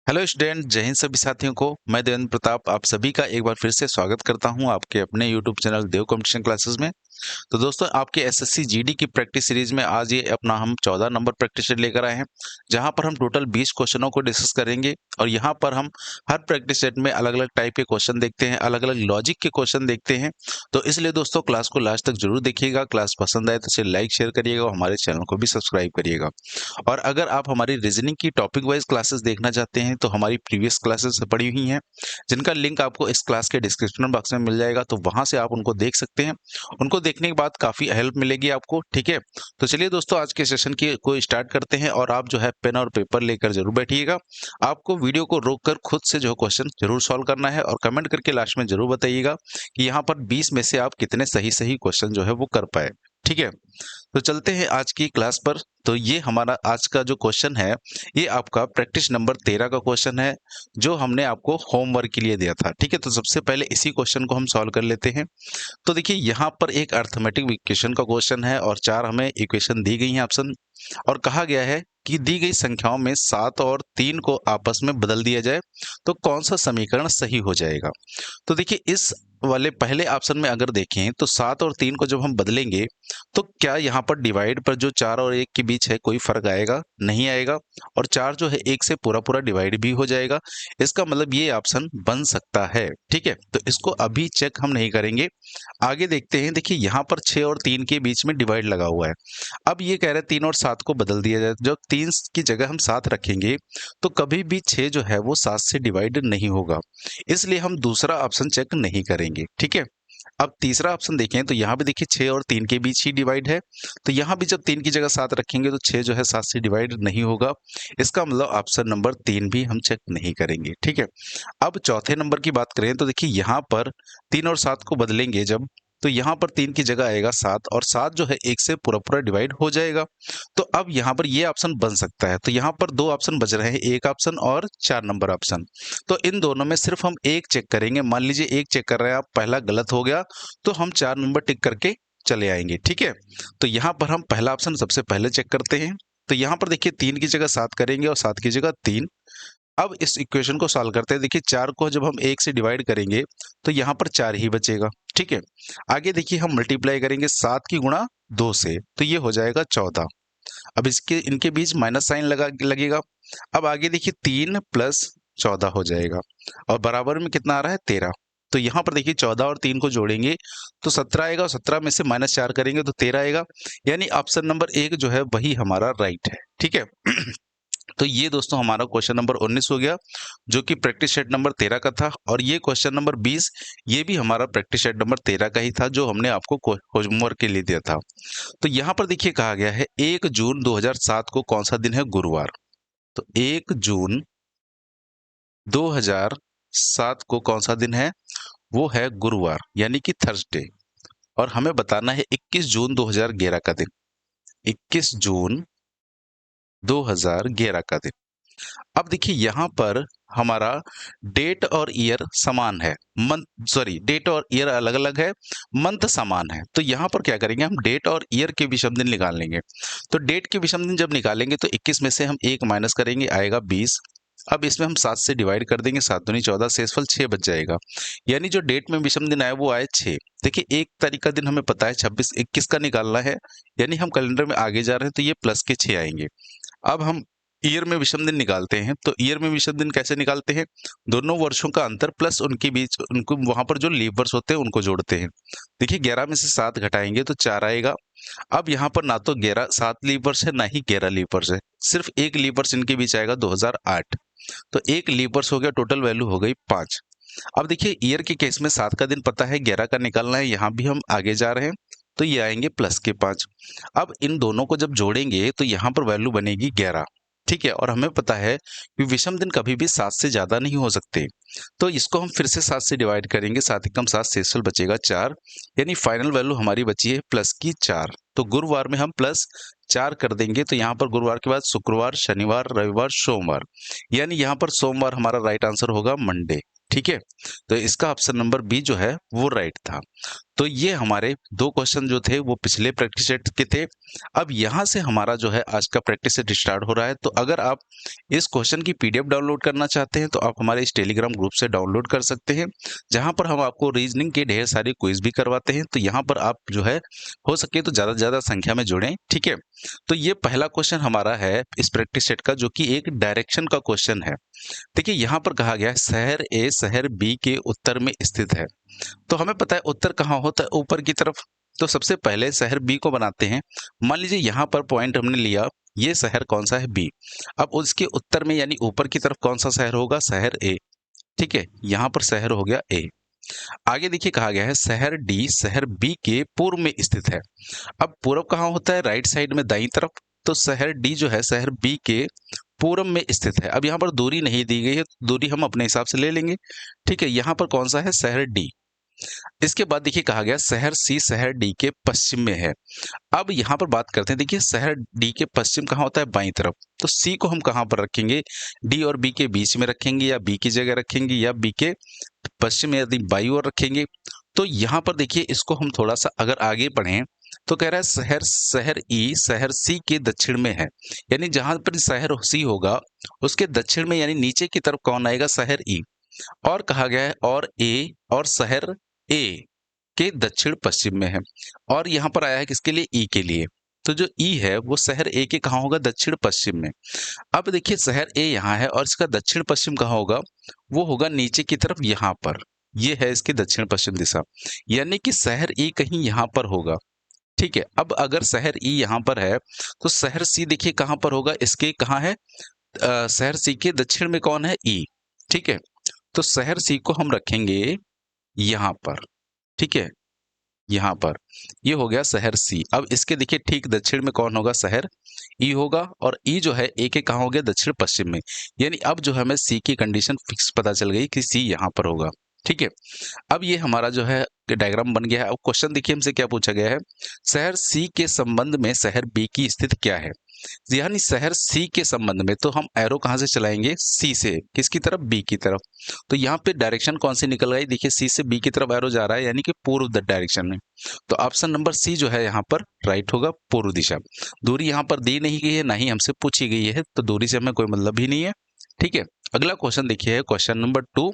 Hello student, जय हिंद सभी साथियों को। मैं देवेंद्र प्रताप आप सभी का एक बार फिर से स्वागत करता हूं आपके अपने यूट्यूब चैनल देव कंपटीशन क्लासेस में। तो दोस्तों, आपके एसएससी जीडी की प्रैक्टिस सीरीज में आज ये अपना हम 14 नंबर प्रैक्टिस सेट लेकर आए हैं, जहां पर हम टोटल 20 क्वेश्चनों को डिस्कस करेंगे। और यहां पर हम हर प्रैक्टिस सेट में अलग अलग टाइप के क्वेश्चन देखते हैं, अलग अलग लॉजिक के क्वेश्चन देखते हैं। तो इसलिए दोस्तों, क्लास को लास्ट तक जरूर देखिएगा। क्लास पसंद आए तो इसे लाइक शेयर करिएगा और हमारे चैनल को भी सब्सक्राइब करिएगा। और अगर आप हमारी रीजनिंग की टॉपिक वाइज क्लासेस देखना चाहते हैं तो हमारी प्रीवियस क्लासेस पड़ी हुई हैं, जिनका लिंक आपको इस क्लास के डिस्क्रिप्शन बॉक्स में मिल जाएगा। तो वहां से आप उनको देख सकते हैं। उनको देखने के बाद काफी हेल्प मिलेगी आपको। ठीक है, तो चलिए दोस्तों, आज के सेशन की को स्टार्ट करते हैं। और आप जो है पेन और पेपर लेकर जरूर बैठिएगा। आपको वीडियो को रोककर खुद से जो क्वेश्चन जरूर सॉल्व करना है और कमेंट करके लास्ट में जरूर बताइएगा कि यहाँ पर 20 में से आप कितने सही सही क्वेश्चन जो है वो कर पाए। ठीक है, तो चलते हैं आज की क्लास पर। तो ये हमारा आज का जो क्वेश्चन है, ये आपका प्रैक्टिस नंबर 13 का क्वेश्चन है, जो हमने आपको होमवर्क के लिए दिया था। ठीक है, तो सबसे पहले इसी क्वेश्चन को हम सॉल्व कर लेते हैं। तो देखिए, यहाँ पर एक अर्थमेटिक इक्वेशन का क्वेश्चन है और 4 हमें इक्वेशन दी गई हैं ऑप्शन। और कहा गया है कि दी गई संख्याओं में 7 और 3 को आपस में बदल दिया जाए तो कौन सा समीकरण सही हो जाएगा। तो देखिए, इस वाले पहले ऑप्शन में अगर देखें तो 7 और 3 को जब हम बदलेंगे तो क्या यहाँ पर डिवाइड पर जो 4 और 1 के बीच है कोई फर्क आएगा? नहीं आएगा। और 4 जो है 1 से पूरा पूरा डिवाइड भी हो जाएगा। इसका मतलब ये ऑप्शन बन सकता है। ठीक है, तो इसको अभी चेक हम नहीं करेंगे, आगे देखते हैं। देखिए, यहाँ पर 6 और 3 के बीच में डिवाइड लगा हुआ है। अब ये कह रहे हैं 3 और 7 को बदल दिया जाए। जब 3 की जगह हम 7 रखेंगे तो कभी भी 6 जो है वो 7 से डिवाइड नहीं होगा, इसलिए हम दूसरा ऑप्शन चेक नहीं करेंगे। ठीक है, अब तीसरा ऑप्शन देखें तो यहाँ भी देखिए 6 और 3 के बीच ही डिवाइड है। तो यहाँ भी जब 3 की जगह 7 रखेंगे तो 6 जो है 7 से डिवाइड नहीं होगा। इसका मतलब ऑप्शन नंबर 3 भी हम चेक नहीं करेंगे। ठीक है, अब चौथे नंबर की बात करें तो देखिए, यहाँ पर 3 और 7 को बदलेंगे जब, तो यहाँ पर 3 की जगह आएगा 7 और 7 जो है 1 से पूरा पूरा डिवाइड हो जाएगा। तो अब यहाँ पर ये ऑप्शन बन सकता है। तो यहाँ पर 2 ऑप्शन बच रहे हैं, एक ऑप्शन और 4 नंबर ऑप्शन। तो इन दोनों में सिर्फ हम एक चेक करेंगे। मान लीजिए एक चेक कर रहे हैं आप, पहला गलत हो गया तो हम 4 नंबर टिक करके चले आएंगे। ठीक है, तो यहाँ पर हम पहला ऑप्शन सबसे पहले चेक करते हैं। तो यहाँ पर देखिए 3 की जगह 7 करेंगे और 7 की जगह 3। अब इस इक्वेशन को सॉल्व करते हैं। देखिए, 4 को जब हम 1 से डिवाइड करेंगे तो यहाँ पर 4 ही बचेगा। ठीक है, आगे देखिए हम मल्टीप्लाई करेंगे 7 की गुणा 2 से, तो ये हो जाएगा 14। अब इसके इनके बीच माइनस साइन लगेगा। अब आगे देखिए 3 प्लस 14 हो जाएगा और बराबर में कितना आ रहा है 13। तो यहाँ पर देखिए 14 और 3 को जोड़ेंगे तो 17 आएगा और 17 में से -4 करेंगे तो 13 आएगा। यानी ऑप्शन नंबर 1 जो है वही हमारा राइट है। ठीक है, तो ये दोस्तों हमारा क्वेश्चन नंबर 19 हो गया, जो कि प्रैक्टिस सेट नंबर 13 का था। और ये क्वेश्चन नंबर 20, ये भी हमारा प्रैक्टिस सेट नंबर 13 का ही था, जो हमने आपको होमवर्क के लिए दिया था। तो यहाँ पर देखिए कहा गया है 1 जून 2007 को कौन सा दिन है? गुरुवार। तो 1 जून 2007 को कौन सा दिन है? वो है गुरुवार, यानी कि थर्सडे। और हमें बताना है 21 जून 2011 का दिन। 21 जून 2011 का दिन। अब देखिए यहाँ पर हमारा डेट और ईयर समान है, मंथ सॉरी डेट और ईयर अलग अलग है, मंथ समान है। तो यहाँ पर क्या करेंगे, हम डेट और ईयर के विषम दिन निकाल लेंगे। तो डेट के विषम दिन जब निकालेंगे तो 21 में से हम 1 माइनस करेंगे, आएगा 20। अब इसमें हम 7 से डिवाइड कर देंगे, 7 दूनी 14, शेषफल 6 बच जाएगा। यानी जो डेट में विषम दिन आए वो आए 6। देखिए, 1 तारीख का दिन हमें पता है 26 21 का निकालना है, यानी हम कैलेंडर में आगे जा रहे हैं तो ये प्लस के 6 आएंगे। अब हम ईयर में विषम दिन निकालते हैं। तो ईयर में विषम दिन कैसे निकालते हैं? दोनों वर्षों का अंतर प्लस उनके बीच उनको वहां पर जो लीप वर्ष होते हैं उनको जोड़ते हैं। देखिए, 11 में से 7 घटाएंगे तो 4 आएगा। अब यहाँ पर ना तो 7 लीप वर्ष है, ना ही 11 लीप वर्ष है, सिर्फ एक लीप वर्ष इनके बीच आएगा 2008। तो एक लीप वर्ष हो गया, टोटल वैल्यू हो गई 5। अब देखिए, ईयर के केस में 7 का दिन पता है, 11 का निकालना है, यहाँ भी हम आगे जा रहे हैं तो ये आएंगे प्लस के 5। अब इन दोनों को जब जोड़ेंगे तो यहाँ पर वैल्यू बनेगी 11। ठीक है, और हमें पता है कि विषम दिन कभी भी 7 से ज्यादा नहीं हो सकते। तो इसको हम फिर से 7 से डिवाइड करेंगे, 7 एकम 7, शेषफल बचेगा 4। यानी फाइनल वैल्यू हमारी बची है प्लस की 4। तो गुरुवार में हम प्लस 4 कर देंगे। तो यहाँ पर गुरुवार के बाद शुक्रवार, शनिवार, रविवार, सोमवार, यानी यहाँ पर सोमवार हमारा राइट आंसर होगा मंडे। ठीक है, तो इसका ऑप्शन नंबर बी जो है वो राइट था। तो ये हमारे 2 क्वेश्चन जो थे वो पिछले प्रैक्टिस सेट के थे। अब यहाँ से हमारा जो है आज का प्रैक्टिस सेट स्टार्ट हो रहा है। तो अगर आप इस क्वेश्चन की पीडीएफ डाउनलोड करना चाहते हैं तो आप हमारे इस टेलीग्राम ग्रुप से डाउनलोड कर सकते हैं, जहाँ पर हम आपको रीजनिंग के ढेर सारे क्विज भी करवाते हैं। तो यहाँ पर आप जो है हो सके तो ज़्यादा से ज़्यादा संख्या में जुड़ें, ठीक है। तो ये पहला क्वेश्चन हमारा है इस प्रैक्टिस सेट का, जो कि एक डायरेक्शन का क्वेश्चन है। देखिए यहाँ पर कहा गया है शहर ए शहर बी के उत्तर में स्थित है। तो हमें पता है उत्तर कहाँ होता है, ऊपर की तरफ। तो सबसे पहले शहर बी को बनाते हैं। मान लीजिए यहाँ पर पॉइंट हमने लिया, ये शहर कौन सा है, बी। अब उसके उत्तर में यानी ऊपर की तरफ कौन सा शहर होगा, शहर ए, ठीक है। यहाँ पर शहर हो गया ए। आगे देखिए कहा गया है शहर डी शहर बी के पूर्व में स्थित है। अब पूर्व कहाँ होता है, राइट साइड में दाईं तरफ। तो शहर डी जो है शहर बी के पूर्व में स्थित है। अब यहाँ पर दूरी नहीं दी गई है, तो दूरी हम अपने हिसाब से ले लेंगे, ठीक है। यहाँ पर कौन सा है, शहर डी। इसके बाद देखिए कहा गया शहर सी शहर डी के पश्चिम में है। अब यहाँ पर बात करते हैं, देखिए शहर डी के पश्चिम कहाँ होता है, बाईं तरफ। तो सी को हम कहाँ पर रखेंगे, डी और बी के बीच में रखेंगे, या बी की जगह रखेंगे, या बी के पश्चिम में यदि बाई ओर रखेंगे। तो यहाँ पर देखिए इसको हम थोड़ा सा अगर आगे बढ़ें तो कह रहा है शहर शहर ई शहर सी के दक्षिण में है। यानी जहां पर शहर सी होगा उसके दक्षिण में यानी नीचे की तरफ कौन आएगा, शहर ई। और कहा गया है और ए और शहर ए के दक्षिण पश्चिम में है। और यहाँ पर आया है किसके लिए, ई के लिए। तो जो ई है वो शहर ए के कहाँ होगा, दक्षिण पश्चिम में। अब देखिए शहर ए यहाँ है और इसका दक्षिण पश्चिम कहाँ होगा, वो होगा नीचे की तरफ यहाँ पर। ये है इसकी दक्षिण पश्चिम दिशा, यानी कि शहर ई कहीं यहाँ पर होगा, ठीक है। अब अगर शहर ई यहाँ पर है तो शहर सी देखिए कहाँ पर होगा, इसके कहाँ है, शहर सी के दक्षिण में कौन है, ई, ठीक है। तो शहर सी को हम रखेंगे यहाँ पर, ठीक है, यहाँ पर। ये हो गया शहर सी। अब इसके देखिए ठीक दक्षिण में कौन होगा, शहर ई होगा। और ई जो है ए के कहाँ हो गया, दक्षिण पश्चिम में। यानी अब जो हमें सी की कंडीशन फिक्स पता चल गई कि सी यहाँ पर होगा, ठीक है। अब ये हमारा जो है डायग्राम बन गया है। अब क्वेश्चन देखिए हमसे क्या पूछा गया है, शहर सी के संबंध में शहर बी की स्थिति क्या है। यानी शहर सी के संबंध में तो हम एरो कहाँ से चलाएंगे, सी से किसकी तरफ, बी की तरफ। तो यहाँ पे डायरेक्शन कौन सी निकल गई, देखिए सी से बी की तरफ एरो जा रहा है, यानी कि पूर्व डायरेक्शन में। तो ऑप्शन नंबर सी जो है यहाँ पर राइट होगा, पूर्व दिशा। दूरी यहाँ पर दी नहीं गई है, ना ही हमसे पूछी गई है, तो दूरी से हमें कोई मतलब ही नहीं है, ठीक है। अगला क्वेश्चन देखिए क्वेश्चन नंबर 2।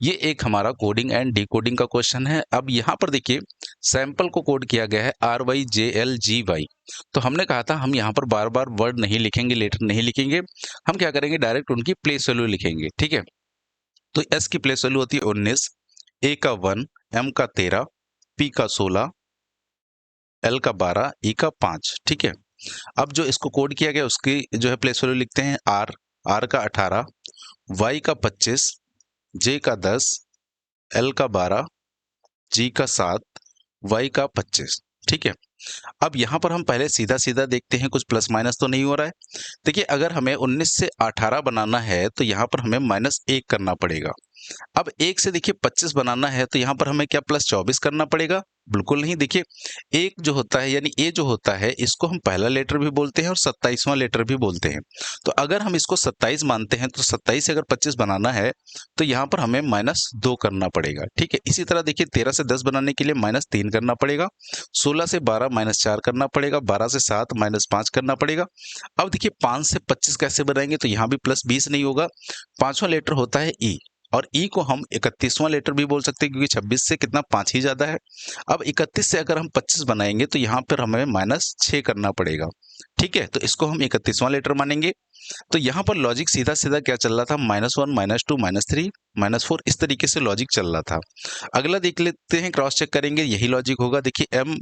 ये एक हमारा कोडिंग एंड डिकोडिंग का क्वेश्चन है। अब यहाँ पर देखिए सैंपल को कोड किया गया है RYJLGY। तो हमने कहा था हम यहाँ पर बार बार वर्ड नहीं लिखेंगे, लेटर नहीं लिखेंगे, हम क्या करेंगे डायरेक्ट उनकी प्लेस वैल्यू लिखेंगे, ठीक है। तो एस की प्लेस वैल्यू होती है 19, ए का 1, एम का 13, पी का 16, एल का 12, ई का 5, ठीक है। अब जो इसको कोड किया गया उसकी जो है प्लेस वैल्यू लिखते हैं आर का 18, वाई का 25, जे का 10, एल का 12, जी का 7, वाई का 25, ठीक है। अब यहाँ पर हम पहले सीधा सीधा देखते हैं कुछ प्लस माइनस तो नहीं हो रहा है। देखिए अगर हमें 19 से 18 बनाना है तो यहाँ पर हमें -1 करना पड़ेगा। अब 1 से देखिए 25 बनाना है तो यहाँ पर हमें क्या +24 करना पड़ेगा, बिल्कुल नहीं। देखिए एक जो होता है यानी ए जो होता है इसको हम पहला लेटर भी बोलते हैं और 27वां लेटर भी बोलते हैं। तो अगर हम इसको 27 मानते हैं तो 27 से अगर 25 बनाना है तो यहाँ पर हमें -2 करना पड़ेगा, ठीक है। इसी तरह देखिए 13 से 10 बनाने के लिए -3 करना पड़ेगा, 16 से 12 -4 करना पड़ेगा, 12 से 7 -5 करना पड़ेगा। अब देखिए 5 से 25 कैसे बनाएंगे, तो यहाँ भी +20 नहीं होगा। 5वां लेटर होता है ई, और ई को हम 31वां लेटर भी बोल सकते हैं क्योंकि 26 से कितना 5 ही ज्यादा है। अब 31 से अगर हम 25 बनाएंगे तो यहाँ पर हमें -6 करना पड़ेगा, ठीक है। तो इसको हम 31वां लेटर मानेंगे। तो यहाँ पर लॉजिक सीधा सीधा क्या चल रहा था, -1 -2 -3 -4 इस तरीके से लॉजिक चल रहा था। अगला देख लेते हैं, क्रॉस चेक करेंगे, यही लॉजिक होगा। देखिए एम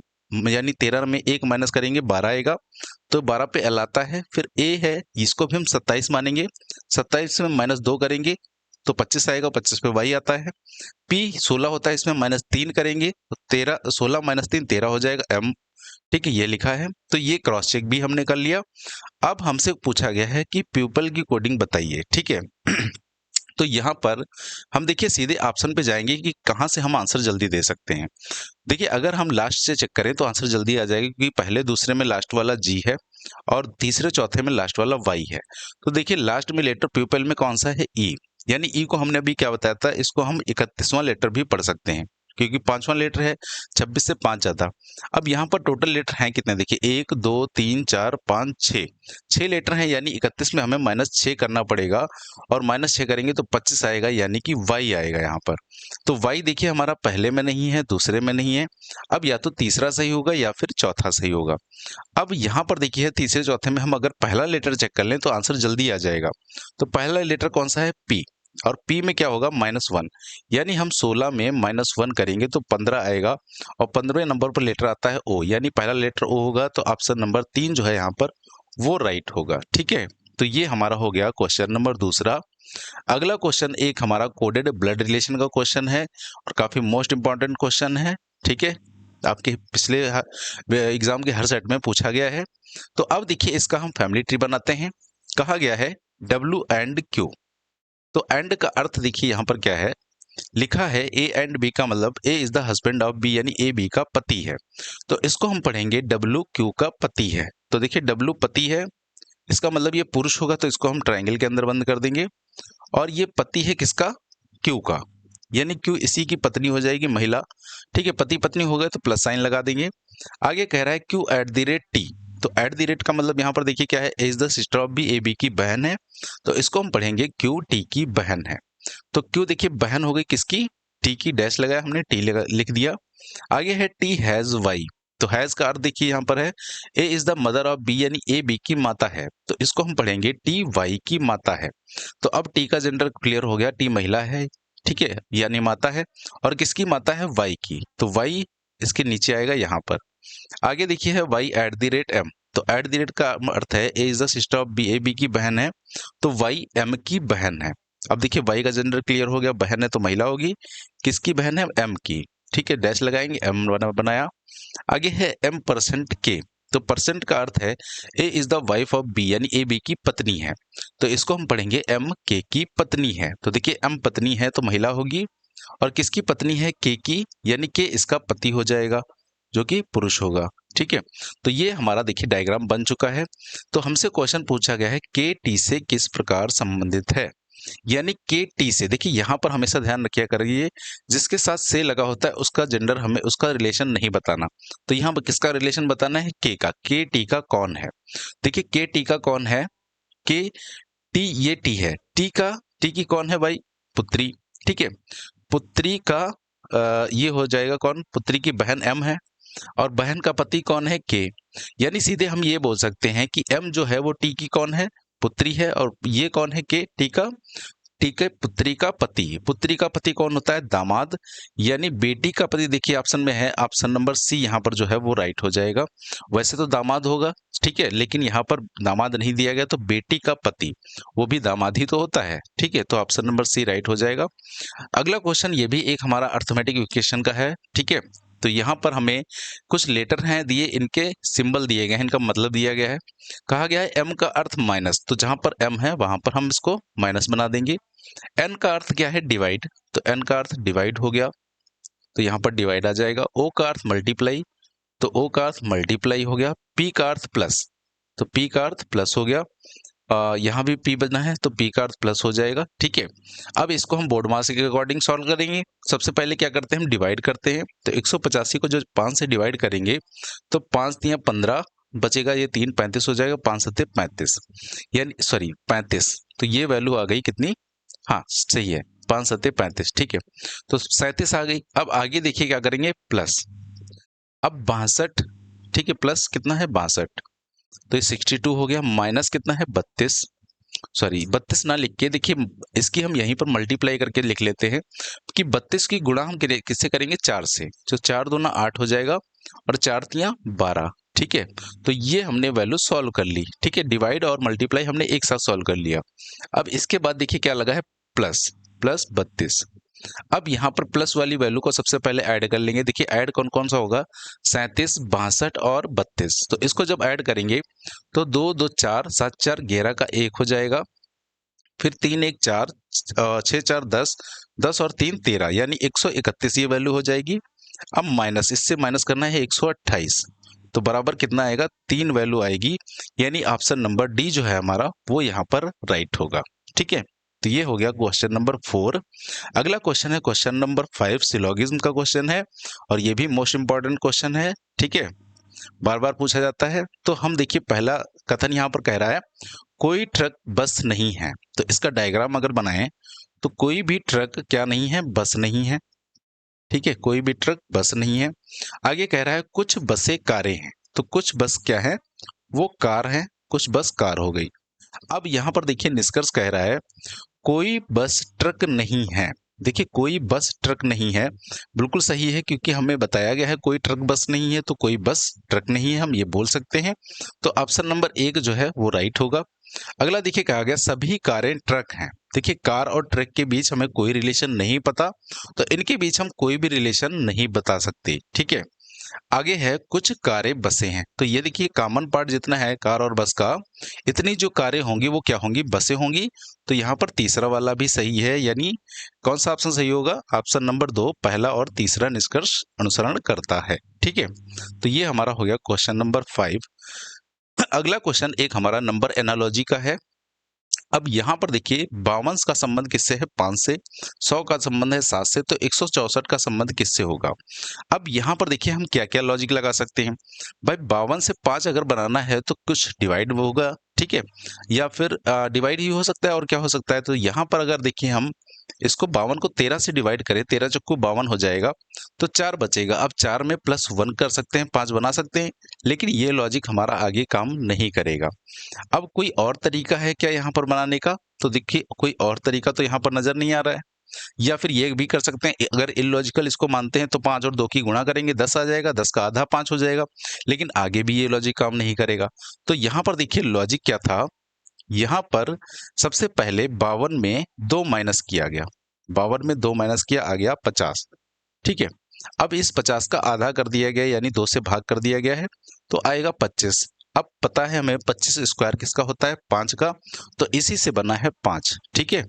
यानी 13 में 1 माइनस करेंगे 12 आएगा, तो 12 पे एल आता है। फिर ए है इसको भी हम 27 मानेंगे, 27 में -2 करेंगे तो 25 आएगा, 25 पे वाई आता है। पी 16 होता है, इसमें -3 करेंगे तो 13, 16 -3 13 हो जाएगा एम, ठीक है, ये लिखा है। तो ये क्रॉस चेक भी हमने कर लिया। अब हमसे पूछा गया है कि प्यूपल की कोडिंग बताइए, ठीक है। तो यहाँ पर हम देखिए सीधे ऑप्शन पे जाएंगे कि कहाँ से हम आंसर जल्दी दे सकते हैं। देखिए अगर हम लास्ट से चेक करें तो आंसर जल्दी आ जाएगा क्योंकि पहले दूसरे में लास्ट वाला जी है और तीसरे चौथे में लास्ट वाला वाई है। तो देखिए लास्ट में लेटर प्यूपल में कौन सा है, ई, यानी ई को हमने अभी क्या बताया था, इसको हम 31वां लेटर भी पढ़ सकते हैं, क्योंकि पांचवा लेटर है, 26 से 5 जाता। अब यहाँ पर टोटल लेटर हैं कितने, देखिए 1 2 3 4 5 6, 6 लेटर हैं, यानी 31 में हमें -6 करना पड़ेगा, और -6 करेंगे तो 25 आएगा, यानी कि y आएगा यहाँ पर। तो y देखिए हमारा पहले में नहीं है, दूसरे में नहीं है। अब या तो तीसरा सही होगा या फिर चौथा सही होगा। अब यहाँ पर देखिए तीसरे चौथे में हम अगर पहला लेटर चेक कर लें तो आंसर जल्दी आ जाएगा। तो पहला लेटर कौन सा है, P, और P में क्या होगा, -1, यानी हम 16 में -1 करेंगे तो 15 आएगा, और 15वें नंबर पर लेटर आता है O, यानी पहला लेटर O होगा, तो ऑप्शन नंबर 3 जो है यहाँ पर वो राइट होगा। ठीक है, तो ये हमारा हो गया क्वेश्चन नंबर दूसरा। अगला क्वेश्चन एक हमारा कोडेड ब्लड रिलेशन का क्वेश्चन है, और काफी मोस्ट इंपॉर्टेंट क्वेश्चन है। ठीक है, आपके पिछले एग्जाम के हर सेट में पूछा गया है। तो अब देखिए इसका हम फैमिली ट्री बनाते हैं। कहा गया है W एंड Q, तो एंड का अर्थ देखिए यहाँ पर क्या है, लिखा है A एंड B का मतलब A is the husband of B, यानी A B का पति है। तो इसको हम पढ़ेंगे W Q का पति है। तो देखिए W पति है, इसका मतलब ये पुरुष होगा, तो इसको हम ट्रायंगल के अंदर बंद कर देंगे। और ये पति है किसका, Q का, यानी Q इसी की पत्नी हो जाएगी, महिला। ठीक है, पति पत्नी हो गए तो प्लस साइन लगा देंगे। आगे कह रहा है Q at the rate T, तो एट द रेट का मतलब यहाँ पर देखिए क्या है, A is the sister of B, A B की बहन है, तो इसको हम पढ़ेंगे Q T की बहन है। तो Q देखिए बहन हो गई किसकी, T की, डैश लगाया हमने, T लिख दिया। आगे है T हैज Y, तो हैज का अर्थ देखिए यहाँ पर है A is the mother of B, यानी A B की माता है, तो इसको हम पढ़ेंगे T Y की माता है। तो अब T का जेंडर क्लियर हो गया, T महिला है, ठीक है, यानी माता है, और किसकी माता है, Y की, तो Y इसके नीचे आएगा यहाँ पर। आगे देखिए है Y at the rate M, तो एट द रेट का अर्थ है A is the sister of B, A B की बहन है, तो Y M की बहन है। अब देखिए Y का जेंडर क्लियर हो गया, बहन है तो महिला होगी, किसकी बहन है, M की। ठीक है, डैश लगाएंगे, M बनाया। आगे है M%K, तो परसेंट का अर्थ है A is the wife of B, यानी A B की पत्नी है, तो इसको हम पढ़ेंगे M K की पत्नी है। तो देखिए M पत्नी है तो महिला होगी, और किसकी पत्नी है, K की, यानी K इसका पति हो जाएगा, जो कि पुरुष होगा। ठीक है, तो ये हमारा देखिए डायग्राम बन चुका है। तो हमसे क्वेश्चन पूछा गया है के टी से किस प्रकार संबंधित है, यानी के टी से। देखिए यहाँ पर हमेशा ध्यान रखिए करिए, जिसके साथ से लगा होता है उसका जेंडर, हमें उसका रिलेशन नहीं बताना। तो यहाँ पर किसका रिलेशन बताना है, के का। के टी का कौन है, देखिए के टी का कौन है, के टी, ये टी है, टी की कौन है भाई, पुत्री। ठीक है, पुत्री का ये हो जाएगा कौन, पुत्री की बहन M है, और बहन का पति कौन है, के, यानी सीधे हम ये बोल सकते हैं कि M जो है वो टी की कौन है, पुत्री है, और ये कौन है, के, टी के पुत्री का पति। पुत्री का पति कौन होता है, दामाद, यानी बेटी का पति देखिए ऑप्शन में है, ऑप्शन नंबर सी यहाँ पर जो है वो राइट हो जाएगा। वैसे तो दामाद होगा, ठीक है, लेकिन यहाँ पर दामाद नहीं दिया गया, तो बेटी का पति वो भी दामाद ही तो होता है। ठीक है, तो ऑप्शन नंबर सी राइट हो जाएगा। अगला क्वेश्चन ये भी एक हमारा अर्थमेटिक इक्वेशन का है। ठीक है, तो यहाँ पर हमें कुछ लेटर हैं दिए, इनके सिंबल दिए गए हैं, इनका मतलब दिया गया है। कहा गया है m का अर्थ माइनस, तो जहां पर m है वहां पर हम इसको माइनस बना देंगे। n का अर्थ क्या है, डिवाइड, तो n का अर्थ डिवाइड हो गया, तो यहाँ पर डिवाइड आ जाएगा। o का अर्थ मल्टीप्लाई, तो o का अर्थ मल्टीप्लाई हो गया। p का अर्थ प्लस, तो p का अर्थ प्लस हो गया। यहाँ भी p बना है तो p का अर्थ प्लस हो जाएगा। ठीक है, अब इसको हम बोर्ड मास के अकॉर्डिंग सॉल्व करेंगे। सबसे पहले क्या करते हैं, हम डिवाइड करते हैं। तो 185 को जो 5 से डिवाइड करेंगे तो 5 तियां 15 बचेगा, ये 3 35 हो जाएगा, 5 सत्ते 35, यानी सॉरी 35, तो ये वैल्यू आ गई कितनी, हाँ सही है, 5 सत्ते 35। ठीक है, तो 37 आ गई। अब आगे देखिए क्या करेंगे, प्लस, अब 62, ठीक है, प्लस कितना है 62, तो ये 62 हो गया, माइनस कितना है 32, सॉरी 32 ना लिख के देखिए इसकी हम यहीं पर मल्टीप्लाई करके लिख लेते हैं कि 32 की गुणा हम किससे करेंगे, 4 से, तो 4 दूना 8 हो जाएगा, और 4 तियां 12। ठीक है, तो ये हमने वैल्यू सॉल्व कर ली। ठीक है, डिवाइड और मल्टीप्लाई हमने एक साथ सॉल्व कर लिया। अब इसके बाद देखिए क्या लगा है, प्लस 32। अब यहाँ पर प्लस वाली वैल्यू को सबसे पहले ऐड कर लेंगे। देखिए ऐड कौन कौन सा होगा, 37, 62 और 32, तो इसको जब ऐड करेंगे तो 2 2 4, 7 4 11 का 1 हो जाएगा, फिर 3 1 4, 6 4 10, 10 और 3 13, यानी 131 ये वैल्यू हो जाएगी। अब माइनस, इससे माइनस करना है 128, तो बराबर कितना आएगा, 3 वैल्यू आएगी, यानी ऑप्शन नंबर डी जो है हमारा वो यहाँ पर राइट होगा। ठीक है, तो ये हो गया क्वेश्चन नंबर 4। अगला क्वेश्चन है क्वेश्चन नंबर 5, सिलोगिज्म का क्वेश्चन है और ये भी मोस्ट इंपॉर्टेंट क्वेश्चन है, ठीक है, बार बार पूछा जाता है। तो हम देखिए पहला कथन यहाँ पर कह रहा है कोई ट्रक बस नहीं है, तो इसका डायग्राम अगर बनाएं तो कोई भी ट्रक क्या नहीं है, बस नहीं है, ठीक है, कोई भी ट्रक बस नहीं है। आगे कह रहा है कुछ बसें कारें हैं, तो कुछ बस क्या है, वो कार है, कुछ बस कार हो गई। अब यहाँ पर देखिए निष्कर्ष कह रहा है कोई बस ट्रक नहीं है। देखिए कोई बस ट्रक नहीं है, बिल्कुल सही है, क्योंकि हमें बताया गया है कोई ट्रक बस नहीं है, तो कोई बस ट्रक नहीं है, हम ये बोल सकते हैं। तो ऑप्शन नंबर 1 जो है वो राइट होगा। अगला देखिए कहा गया सभी कारें ट्रक हैं। देखिए कार और ट्रक के बीच हमें कोई रिलेशन नहीं पता, तो इनके बीच हम कोई भी रिलेशन नहीं बता सकते, ठीक है। आगे है कुछ कारें बसें हैं, तो ये देखिए कॉमन पार्ट जितना है कार और बस का, इतनी जो कारें होंगी वो क्या होंगी, बसें होंगी। तो यहाँ पर तीसरा वाला भी सही है, यानी कौन सा ऑप्शन सही होगा, ऑप्शन नंबर 2 पहला और तीसरा निष्कर्ष अनुसरण करता है, ठीक है। तो ये हमारा हो गया क्वेश्चन नंबर 5। अगला क्वेश्चन एक हमारा नंबर एनालॉजी का है। अब यहाँ पर देखिए 52 का संबंध किससे है, 5 से, 100 का संबंध है 7 से, तो 164 का संबंध किससे होगा। अब यहाँ पर देखिए हम क्या क्या लॉजिक लगा सकते हैं। भाई 52 से 5 अगर बनाना है तो कुछ डिवाइड होगा, ठीक है, या फिर डिवाइड ही हो सकता है, और क्या हो सकता है। तो यहाँ पर अगर देखिए हम इसको 52 को 13 से डिवाइड करें, 13 चक्कू 52 हो जाएगा, तो 4 बचेगा। अब 4 में +1 कर सकते हैं, 5 बना सकते हैं, लेकिन ये लॉजिक हमारा आगे काम नहीं करेगा। अब कोई और तरीका है क्या यहाँ पर बनाने का, तो देखिए कोई और तरीका तो यहाँ पर नजर नहीं आ रहा है। या फिर ये भी कर सकते हैं, अगर इलॉजिकल इसको मानते हैं तो 5 और 2 की गुणा करेंगे 10 आ जाएगा, 10 का आधा 5 हो जाएगा, लेकिन आगे भी ये लॉजिक काम नहीं करेगा। तो यहाँ पर देखिए लॉजिक क्या था, यहाँ पर सबसे पहले 52 में 2 माइनस किया गया, 52 में 2 माइनस किया, आ गया 50, ठीक है। अब इस 50 का आधा कर दिया गया, यानी 2 से भाग कर दिया गया है, तो आएगा 25। अब पता है हमें 25 स्क्वायर किसका होता है, 5 का, तो इसी से बना है 5, ठीक है।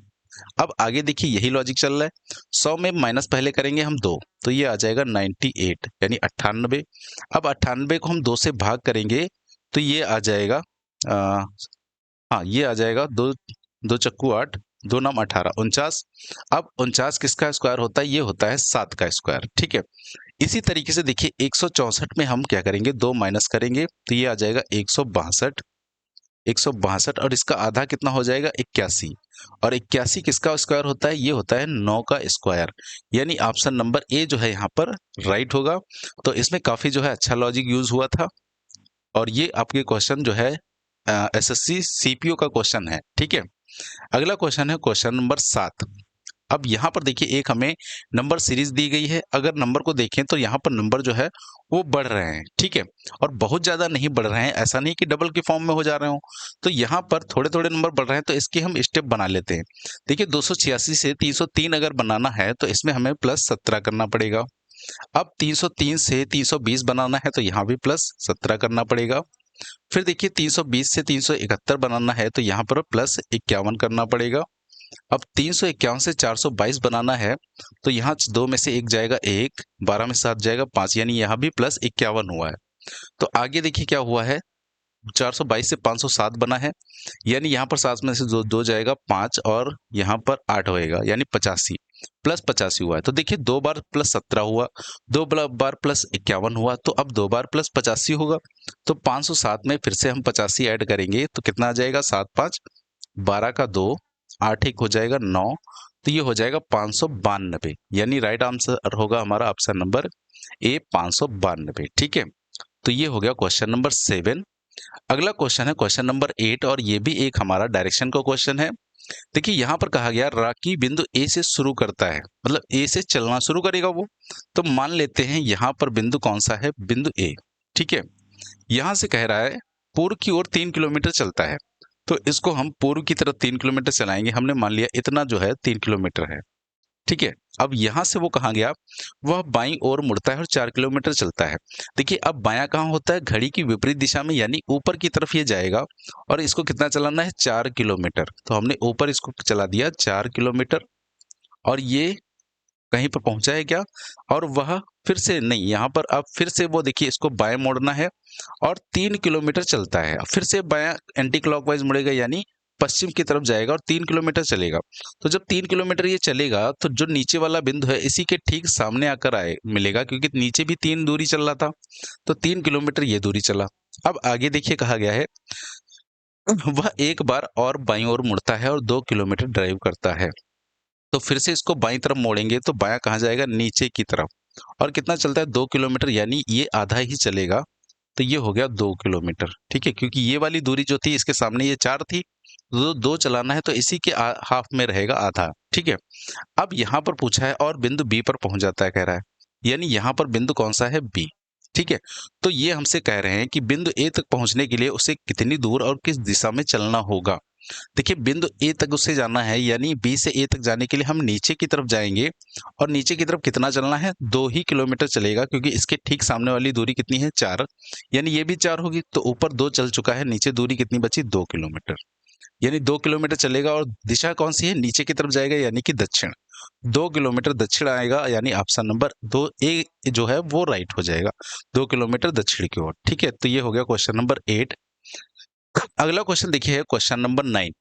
अब आगे देखिए यही लॉजिक चल रहा है, 100 में माइनस पहले करेंगे हम 2, तो ये आ जाएगा 98 यानी 98। अब 98 को हम 2 से भाग करेंगे तो ये आ जाएगा हाँ ये आ जाएगा 2 2 चक्कू 8, 2 नाम 18, 49। अब 49 किसका स्क्वायर होता है, ये होता है 7 का स्क्वायर, ठीक है। इसी तरीके से देखिए 164 में हम क्या करेंगे, 2 माइनस करेंगे तो ये आ जाएगा 162, 162, और इसका आधा कितना हो जाएगा 81, और 81 किसका स्क्वायर होता है, ये होता है 9 का स्क्वायर, यानी ऑप्शन नंबर ए जो है यहाँ पर राइट होगा। तो इसमें काफी जो है अच्छा लॉजिक यूज हुआ था, और ये आपके क्वेश्चन जो है एसएससी सीपीओ का क्वेश्चन है, ठीक है। अगला क्वेश्चन है क्वेश्चन नंबर 7। अब यहाँ पर देखिए एक हमें नंबर सीरीज दी गई है, अगर नंबर को देखें तो यहाँ पर नंबर जो है वो बढ़ रहे हैं, ठीक है, और बहुत ज्यादा नहीं बढ़ रहे हैं, ऐसा नहीं कि डबल के फॉर्म में हो जा रहे हो। तो यहाँ पर थोड़े थोड़े नंबर बढ़ रहे हैं, तो इसके हम स्टेप बना लेते हैं। देखिए 286 से 303 अगर बनाना है तो इसमें हमें +17 करना पड़ेगा। अब 303 से 320 बनाना है तो यहाँ भी +17 करना पड़ेगा। फिर देखिए 320 से 371 बनाना है तो यहाँ पर +51 करना पड़ेगा। अब 351 से 422 बनाना है तो यहाँ 2 में से 1 जाएगा 1, 12 में 7 जाएगा 5, यानी यहाँ भी +51 हुआ है। तो आगे देखिए क्या हुआ है, 422 से 507 बना है, यानी यहाँ पर 7 में से 2 जाएगा 5, और यहाँ पर 8 होएगा, यानी 85, +85 हुआ है। तो देखिए 2 बार +17 हुआ, 2 बार +51 हुआ, तो अब 2 बार +85 होगा। तो 507 में फिर से हम 85 ऐड करेंगे तो कितना आ जाएगा, 7 5 12 का 2, 8 1 हो जाएगा 9, तो ये हो जाएगा 592, यानी राइट आंसर होगा हमारा ऑप्शन नंबर ए 592, ठीक है। तो ये हो गया क्वेश्चन नंबर 7। अगला क्वेश्चन है क्वेश्चन नंबर 8, और ये भी एक हमारा डायरेक्शन का क्वेश्चन है। देखिए यहाँ पर कहा गया राकी बिंदु ए से शुरू करता है, मतलब ए से चलना शुरू करेगा वो। तो मान लेते हैं यहाँ पर बिंदु कौन सा है, बिंदु ए, ठीक है। यहाँ से कह रहा है पूर्व की ओर 3 किलोमीटर चलता है, तो इसको हम पूर्व की तरफ 3 किलोमीटर चलाएंगे। हमने मान लिया इतना जो है 3 किलोमीटर है, ठीक है। अब यहाँ से वो कहाँ गया, वह बाईं ओर मुड़ता है और 4 किलोमीटर चलता है। देखिए अब बायां कहाँ होता है, घड़ी की विपरीत दिशा में, यानी ऊपर की तरफ ये जाएगा, और इसको कितना चलाना है, 4 किलोमीटर। तो हमने ऊपर इसको चला दिया 4 किलोमीटर, और ये कहीं पर पहुंचा है क्या, और वह फिर से नहीं, यहाँ पर अब फिर से वो देखिए इसको बाएं मोड़ना है और 3 किलोमीटर चलता है, फिर से बायां एंटी क्लॉकवाइज मुड़ेगा, यानी पश्चिम की तरफ जाएगा और 3 किलोमीटर चलेगा। तो जब 3 किलोमीटर ये चलेगा तो जो नीचे वाला बिंदु है इसी के ठीक सामने आकर आए मिलेगा, क्योंकि नीचे भी 3 दूरी चल रहा था, तो 3 किलोमीटर ये दूरी चला। अब आगे देखिए कहा गया है वह एक बार और बाईं ओर मुड़ता है और 2 किलोमीटर ड्राइव करता है। तो फिर से इसको बाईं तरफ मोड़ेंगे तो बायां कहाँ जाएगा, नीचे की तरफ। और कितना चलता है, 2 किलोमीटर, यानी ये आधा ही चलेगा। तो ये हो गया 2 किलोमीटर। ठीक है, क्योंकि ये वाली दूरी जो थी इसके सामने ये 4 थी, तो 2 चलाना है तो इसी के हाफ में रहेगा आधा। ठीक है, अब यहाँ पर पूछा है और बिंदु बी पर पहुंच जाता है कह रहा है, यानी यहाँ पर बिंदु कौन सा है, बी। ठीक है, तो ये हमसे कह रहे हैं कि बिंदु ए तक पहुंचने के लिए उसे कितनी दूर और किस दिशा में चलना होगा। देखिए बिंदु ए तक उसे जाना है, यानी बी से ए तक जाने के लिए हम नीचे की तरफ जाएंगे, और नीचे की तरफ कितना चलना है, 2 ही किलोमीटर चलेगा, क्योंकि इसके ठीक सामने वाली दूरी कितनी है, 4, यानी ये भी 4 होगी। तो ऊपर 2 चल चुका है, नीचे दूरी कितनी बची, 2 किलोमीटर, यानी 2 किलोमीटर चलेगा। और दिशा कौन सी है, नीचे की तरफ जाएगा, यानी कि दक्षिण। 2 किलोमीटर दक्षिण आएगा, यानी ऑप्शन नंबर 2 ए जो है वो राइट हो जाएगा, 2 किलोमीटर दक्षिण की ओर। ठीक है, तो ये हो गया क्वेश्चन नंबर 8। अगला क्वेश्चन देखिए, क्वेश्चन नंबर 9,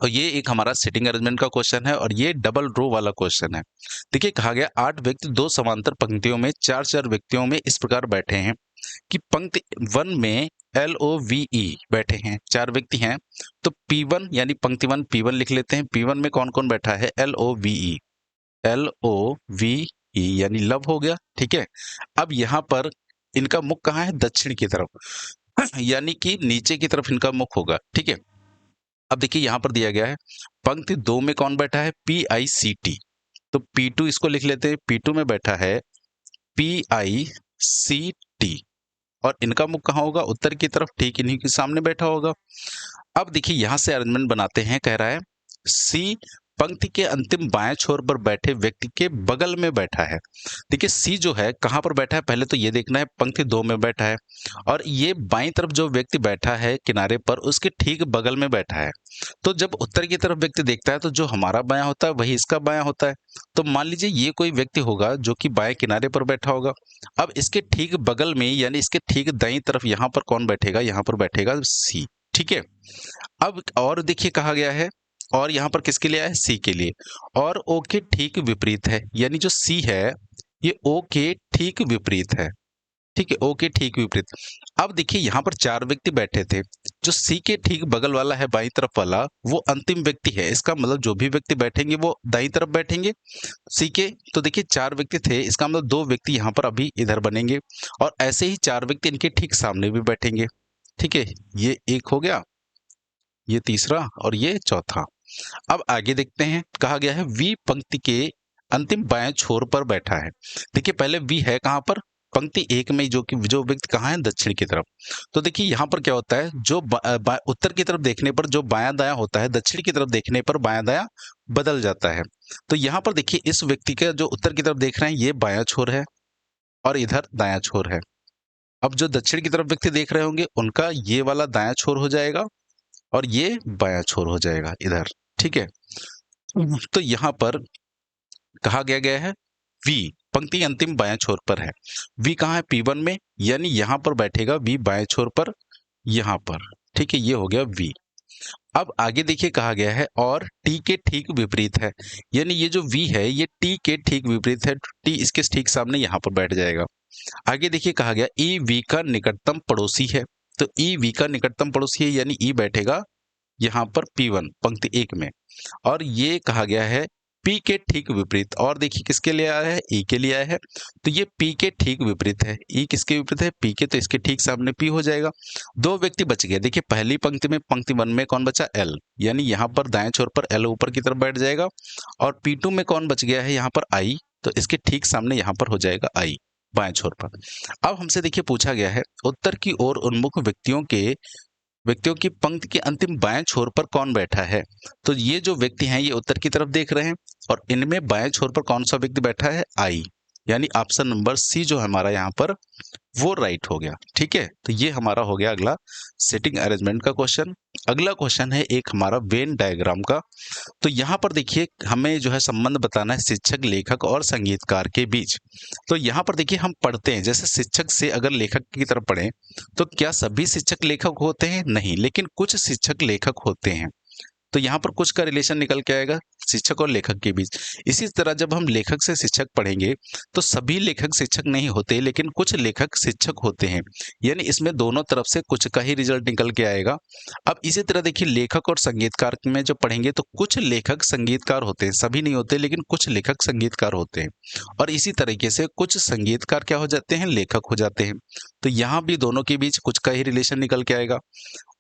और ये एक हमारा सिटिंग अरेंजमेंट का क्वेश्चन है, और ये डबल रो वाला क्वेश्चन है। देखिए कहा गया 8 व्यक्ति 2 समांतर पंक्तियों में 4-4 व्यक्तियों में इस प्रकार बैठे हैं कि पंक्ति 1 में LOVE बैठे हैं, 4 व्यक्ति हैं। तो P1 यानी पंक्ति 1 P1 लिख लेते हैं। P1 में कौन कौन बैठा है, LOVE, LOVE यानी लव हो गया। ठीक है, अब यहाँ पर इनका मुख कहाँ है, दक्षिण की तरफ, यानी कि नीचे की तरफ इनका मुख होगा। ठीक है, अब देखिए यहां पर दिया गया है पंक्ति 2 में कौन बैठा है, PICT, तो P2 इसको लिख लेते हैं। P2 में बैठा है PICT, और इनका मुख कहाँ होगा, उत्तर की तरफ, ठीक इन्हीं के सामने बैठा होगा। अब देखिए यहां से अरेंजमेंट बनाते हैं, कह रहा है सी पंक्ति के अंतिम बाएं छोर पर बैठे व्यक्ति के बगल में बैठा है। देखिए सी जो है कहां पर बैठा है, पहले तो ये देखना है, पंक्ति 2 में बैठा है, और ये बाईं तरफ जो व्यक्ति बैठा है किनारे पर उसके ठीक बगल में बैठा है। तो जब उत्तर की तरफ व्यक्ति देखता है तो जो हमारा बायां होता है वही इसका बायां होता है। तो मान लीजिए ये कोई व्यक्ति होगा जो कि बाएं किनारे पर बैठा होगा। अब इसके ठीक बगल में, यानी इसके ठीक दाईं तरफ यहाँ पर कौन बैठेगा, यहाँ पर बैठेगा सी। ठीक है, अब और देखिए कहा गया है, और यहाँ पर किसके लिए आया है, सी के लिए, और ओ के ठीक विपरीत है, यानी जो सी है ये ओ के ठीक विपरीत है। ठीक है, ओ के ठीक विपरीत। अब देखिए यहाँ पर 4 व्यक्ति बैठे थे, जो सी के ठीक बगल वाला है बाईं तरफ वाला वो अंतिम व्यक्ति है। इसका मतलब जो भी व्यक्ति बैठेंगे वो दाईं तरफ बैठेंगे सी के। तो देखिए 4 व्यक्ति थे, इसका मतलब 2 व्यक्ति यहाँ पर अभी इधर बनेंगे, और ऐसे ही 4 व्यक्ति इनके ठीक सामने भी बैठेंगे। ठीक है, ये एक हो गया, ये तीसरा, और ये चौथा। अब आगे देखते हैं, कहा गया है वी पंक्ति के अंतिम बाएं छोर पर बैठा है। देखिए पहले वी है कहां पर, पंक्ति 1 में, जो कि जो व्यक्ति कहाँ है, दक्षिण की तरफ। तो देखिए यहाँ पर क्या होता है, जो उत्तर की तरफ देखने पर जो बायां दायां होता है, दक्षिण की तरफ देखने पर बायां दायां बदल जाता है। तो यहाँ पर देखिए इस व्यक्ति का जो उत्तर की तरफ देख रहे हैं ये बायां छोर है, और इधर दायां छोर है। अब जो दक्षिण की तरफ व्यक्ति देख रहे होंगे उनका ये वाला दायां छोर हो जाएगा, और ये बायां छोर हो जाएगा इधर। ठीक है, तो यहाँ पर कहा गया है वी पंक्ति अंतिम बाएं छोर पर है। वी कहाँ है, P1 में, यानी यहाँ पर बैठेगा वी बाएं छोर पर, यहाँ पर। ठीक है, ये हो गया वी। अब आगे देखिए कहा गया है और टी के ठीक विपरीत है, यानी ये जो वी है ये टी के ठीक विपरीत है। टी इसके ठीक सामने यहाँ पर बैठ जाएगा। आगे देखिए कहा गया ई वी का निकटतम पड़ोसी है। तो ई वी का निकटतम पड़ोसी है, यानी ई बैठेगा यहाँ पर P1 पंक्ति 1 में, और ये कहा गया है P के ठीक विपरीत। और देखिए किसके लिए आया है, E के लिए आया है, तो ये P के ठीक विपरीत है। E किसके विपरीत है, P के, तो इसके ठीक सामने P हो जाएगा। 2 व्यक्ति बच गए। देखिए पहली पंक्ति में, पंक्ति 1 में कौन बचा, L, यानी यहाँ पर दाएं छोर पर L ऊपर की तरफ बैठ जाएगा, और P2 में कौन बच गया है, यहाँ पर I, तो इसके ठीक सामने यहाँ पर हो जाएगा I बाएं छोर पर। अब हमसे देखिए पूछा गया है उत्तर की ओर उन्मुख व्यक्तियों की पंक्ति के अंतिम बाएं छोर पर कौन बैठा है। तो ये जो व्यक्ति हैं ये उत्तर की तरफ देख रहे हैं, और इनमें बाएं छोर पर कौन सा व्यक्ति बैठा है, आई, यानी ऑप्शन नंबर सी जो हमारा यहाँ पर वो राइट हो गया। ठीक है, तो ये हमारा हो गया अगला सेटिंग अरेंजमेंट का क्वेश्चन। अगला क्वेश्चन है एक हमारा वेन डायग्राम का। तो यहाँ पर देखिए हमें जो है संबंध बताना है शिक्षक, लेखक और संगीतकार के बीच। तो यहाँ पर देखिए हम पढ़ते हैं, जैसे शिक्षक से अगर लेखक की तरफ पढ़ें तो क्या सभी शिक्षक लेखक होते हैं, नहीं, लेकिन कुछ शिक्षक लेखक होते हैं। तो यहाँ पर कुछ का रिलेशन निकल के आएगा शिक्षक और लेखक के बीच। इसी तरह जब हम लेखक से शिक्षक पढ़ेंगे तो सभी लेखक शिक्षक नहीं होते, लेकिन कुछ लेखक शिक्षक होते हैं, यानी इसमें दोनों तरफ से कुछ का ही रिजल्ट निकल के आएगा। अब इसी तरह देखिए लेखक और संगीतकार में जो पढ़ेंगे तो कुछ लेखक संगीतकार होते हैं, सभी नहीं होते लेकिन कुछ लेखक संगीतकार होते हैं, और इसी तरीके से कुछ संगीतकार क्या हो जाते हैं, लेखक हो जाते हैं। तो यहाँ भी दोनों के बीच कुछ का ही रिलेशन निकल के आएगा।